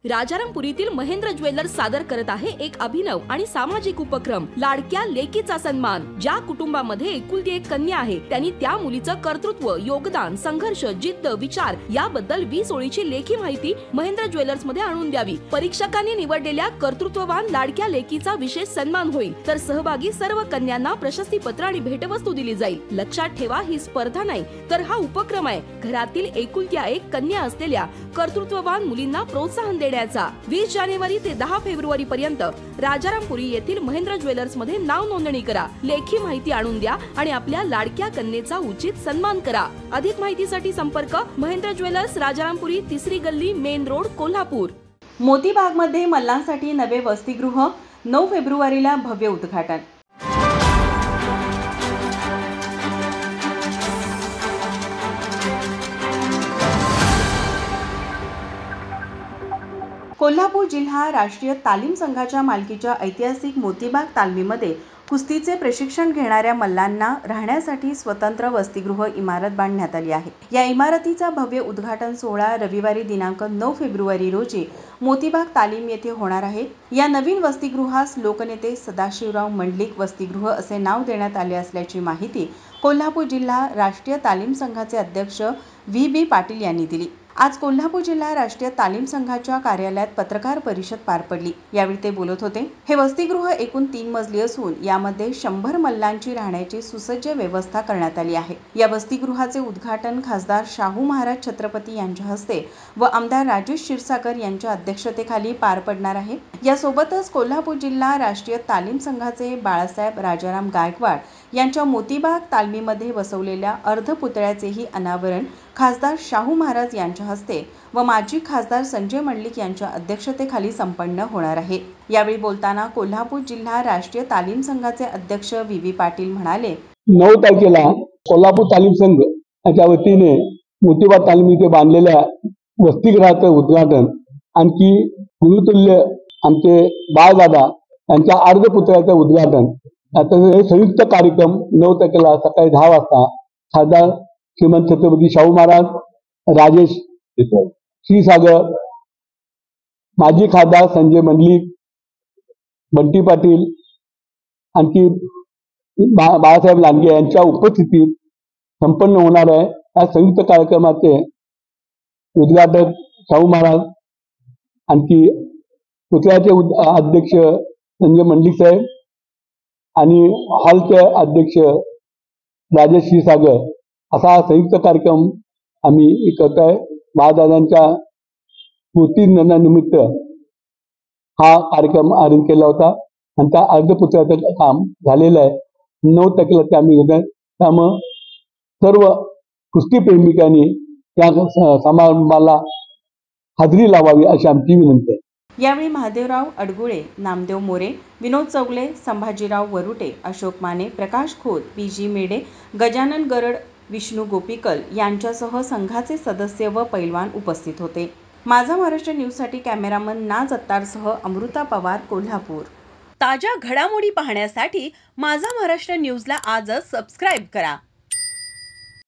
राजारामपुरीतील Mahendra jewellers सादर करत आहे एक अभिनव आणि सामाजिक उपक्रम लाडक्या लेकीचा सन्मान। ज्या कुटुंबामध्ये एकुलती एक कन्या आहे त्यांनी त्या मुलीचं कर्तृत्व, योगदान, संघर्ष, जिद्द, विचार याबद्दल 20 ओळीची लेखी माहिती महेंद्र ज्वेलर्स मध्ये आणून द्यावी। परीक्षकांनी निवडलेल्या कर्तृत्ववान लाडक्या लेकीचा विशेष सन्मान होईल, तर सहभागी सर्व कन्यांना प्रशस्तीपत्र आणि भेटवस्तू दिली जाईल। लक्षात ठेवा, ही स्पर्धा नाही तर हा उपक्रम आहे घरातील एकुलत्या एक कन्या असलेल्या कर्तृत्ववान मुलींना प्रोत्साहन देण्याचा। 20 जानेवारी ते 10 फेब्रुवारी पर्यंत राजारामपुरी येथील महेंद्र ज्वेलर्स मध्ये नाव नोंदणी करा, लेखी माहिती आणून द्या आणि आपल्या लाडक्या कन्येचा उचित सन्मान करा। अधिक माहितीसाठी संपर्क महेंद्र ज्वेलर्स, राजारामपुरी, 3री गल्ली, मेन रोड, कोल्हापूर। मोतीबाग मध्ये मल्लांसाठी नवे वसतिगृह, 9 फेब्रुवारीला भव्य उद्घाटन। कोल्हापूर जिल्हा राष्ट्रीय तालीम संघाच्या मालकीच्या ऐतिहासिक मोतीबाग तालमीमध्ये कुस्तीचे प्रशिक्षण घेणाऱ्या मल्लांना राहण्यासाठी स्वतंत्र वसतिगृह इमारत बांधण्यात आली आहे। या इमारतीचा भव्य उद्घाटन सोहळा रविवारी दिनांक 9 फेब्रुवारी रोजी मोतीबाग तालीम येथे होणार आहे। या नवीन वसतिगृहास लोकनेते सदाशिवराव मंडलिक वसतिगृह असे नाव देण्यात आले असल्याची माहिती कोल्हापूर जिल्हा राष्ट्रीय तालीम संघाचे अध्यक्ष व्ही पाटील यांनी दिली। आज कोल्हापूर जिल्हा राष्ट्रीय तालीम संघाच्या कार्यालयात पत्रकार परिषद पार पडली। यावेळी ते बोलत होते। हे वसतिगृह एकूण 3 मजली असून यामध्ये 100 मल्लांची राहण्याची सुसज्ज व्यवस्था करण्यात आली आहे। या वसतिगृहाचे उद्घाटन खासदार शाहू महाराज छत्रपती यांच्या हस्ते व आमदार राजेश क्षीरसागर यांच्या अध्यक्षतेखाली पार पडणार आहे। यासोबतच कोल्हापूर जिल्हा राष्ट्रीय तालीम संघाचे बाळासाहेब राजाराम गायकवाड यांच्या मोतीबाग तालमीमध्ये बसवलेल्या अर्धपुतळ्याचेही अनावरण खासदार शाहू महाराज यांच्या हस्ते व माजी खासदार संजय मंडलिक यांच्या अध्यक्षतेखाली संपन्न होणार आहे। यावेळी बोलताना कोल्हापूर जिल्हा राष्ट्रीय तालीम संघाचे अध्यक्ष व्ही पाटील म्हणाले, 9 तारखेला कोल्हापूर तालीम संघ यांच्या वतीने मोतीबाग तालीम येथे बांधलेल्या वसतिगृहाचं उद्घाटन आणखी गुरुतुल्य आमचे बाळदादा यांच्या अर्धपुतळ्याचं उद्घाटन आता संयुक्त कार्यक्रम 9 तारखेला सकाळी 10 वाजता खासदार श्रीमंत छत्रपती शाहू महाराज, राजेश क्षीरसागर, माजी खासदार संजय मंडलिक, बंटी पाटील आणखी बाळासाहेब लांडगे यांच्या उपस्थितीत संपन्न होणार आहे। या संयुक्त कार्यक्रमाचे उद्घाटक शाहू महाराज, आणखी पुतळ्याचे अध्यक्ष संजय मंडलिक साहेब आणि हॉलचे अध्यक्ष राजेश क्षीरसागर असा संयुक्त कार्यक्रम आम्ही करतोय। बाळदादांच्या स्मृतिदिनानिमित्त हा कार्यक्रम आयोजित केला होता आणि त्या अर्धपुतळ्याचं काम झालेलं आहे। 9 तारखेला ते आम्ही घेतोय। त्यामुळे सर्व कुस्ती प्रेमिकांनी या समारंभाला हजेरी लावावी अशी आमची विनंती आहे। यावेळी महादेवराव अडगुळे, नामदेव मोरे, विनोद चौगले, संभाजीराव वरुटे, अशोक माने, प्रकाश खोत, पीजी मेडे, गजानन गरड, विष्णू गोपीकल यांच्यासह संघाचे सदस्य व पैलवान उपस्थित होते। माझा महाराष्ट्र न्यूजसाठी कॅमेरामन नाज अत्तारसह अमृता पवार, कोल्हापूर। ताज्या घडामोडी पाहण्यासाठी माझा महाराष्ट्र न्यूजला आजच सबस्क्राईब करा।